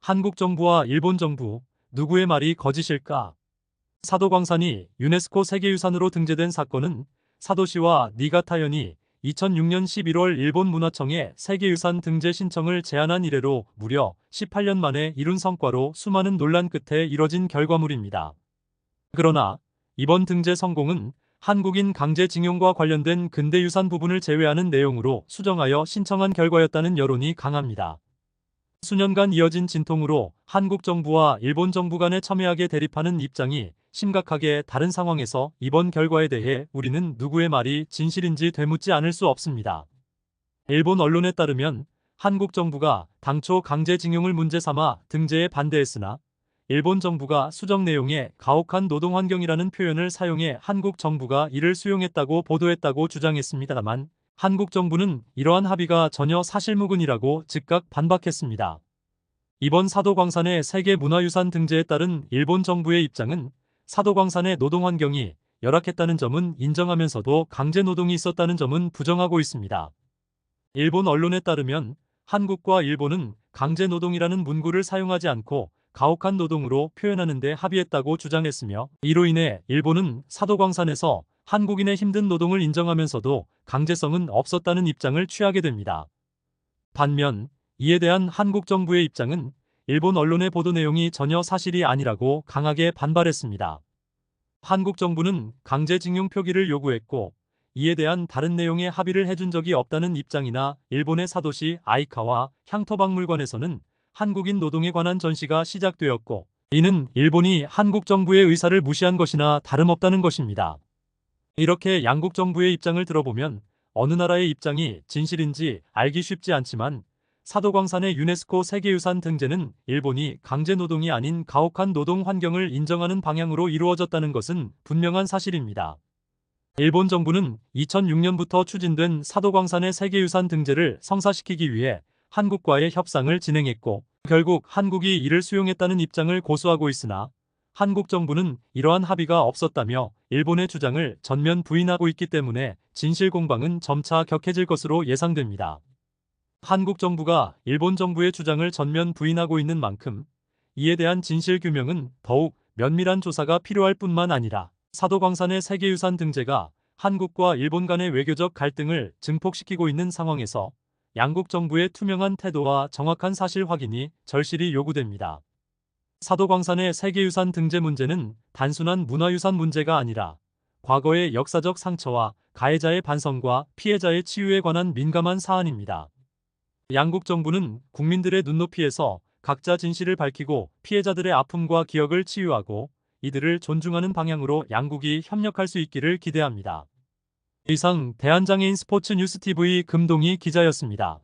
한국 정부와 일본 정부, 누구의 말이 거짓일까? 사도광산이 유네스코 세계유산으로 등재된 사건은 사도시와 니가타현이 2006년 11월 일본 문화청에 세계유산 등재 신청을 제안한 이래로 무려 18년 만에 이룬 성과로 수많은 논란 끝에 이뤄진 결과물입니다. 그러나 이번 등재 성공은 한국인 강제징용과 관련된 근대유산 부분을 제외하는 내용으로 수정하여 신청한 결과였다는 여론이 강합니다. 수년간 이어진 진통으로 한국 정부와 일본 정부 간의 첨예하게 대립하는 입장이 심각하게 다른 상황에서 이번 결과에 대해 우리는 누구의 말이 진실인지 되묻지 않을 수 없습니다. 일본 언론에 따르면 한국 정부가 당초 강제징용을 문제 삼아 등재에 반대했으나 일본 정부가 수정 내용에 가혹한 노동환경이라는 표현을 사용해 한국 정부가 이를 수용했다고 보도했다고 주장했습니다만 한국 정부는 이러한 합의가 전혀 사실무근이라고 즉각 반박했습니다. 이번 사도광산의 세계문화유산 등재에 따른 일본 정부의 입장은 사도광산의 노동환경이 열악했다는 점은 인정하면서도 강제노동이 있었다는 점은 부정하고 있습니다. 일본 언론에 따르면 한국과 일본은 강제노동이라는 문구를 사용하지 않고 가혹한 노동으로 표현하는 데 합의했다고 주장했으며 이로 인해 일본은 사도광산에서 한국인의 힘든 노동을 인정하면서도 강제성은 없었다는 입장을 취하게 됩니다. 반면 이에 대한 한국 정부의 입장은 일본 언론의 보도 내용이 전혀 사실이 아니라고 강하게 반발했습니다. 한국 정부는 강제징용 표기를 요구했고 이에 대한 다른 내용의 합의를 해준 적이 없다는 입장이나 일본의 사도시 아이카와 향토박물관에서는 한국인 노동에 관한 전시가 시작되었고 이는 일본이 한국 정부의 의사를 무시한 것이나 다름없다는 것입니다. 이렇게 양국 정부의 입장을 들어보면 어느 나라의 입장이 진실인지 알기 쉽지 않지만 사도광산의 유네스코 세계유산 등재는 일본이 강제노동이 아닌 가혹한 노동 환경을 인정하는 방향으로 이루어졌다는 것은 분명한 사실입니다. 일본 정부는 2006년부터 추진된 사도광산의 세계유산 등재를 성사시키기 위해 한국과의 협상을 진행했고 결국 한국이 이를 수용했다는 입장을 고수하고 있으나 한국 정부는 이러한 합의가 없었다며 일본의 주장을 전면 부인하고 있기 때문에 진실 공방은 점차 격해질 것으로 예상됩니다. 한국 정부가 일본 정부의 주장을 전면 부인하고 있는 만큼 이에 대한 진실 규명은 더욱 면밀한 조사가 필요할 뿐만 아니라 사도광산의 세계유산 등재가 한국과 일본 간의 외교적 갈등을 증폭시키고 있는 상황에서 양국 정부의 투명한 태도와 정확한 사실 확인이 절실히 요구됩니다. 사도광산의 세계유산 등재 문제는 단순한 문화유산 문제가 아니라 과거의 역사적 상처와 가해자의 반성과 피해자의 치유에 관한 민감한 사안입니다. 양국 정부는 국민들의 눈높이에서 각자 진실을 밝히고 피해자들의 아픔과 기억을 치유하고 이들을 존중하는 방향으로 양국이 협력할 수 있기를 기대합니다. 이상 대한장애인 스포츠 뉴스TV 금동희 기자였습니다.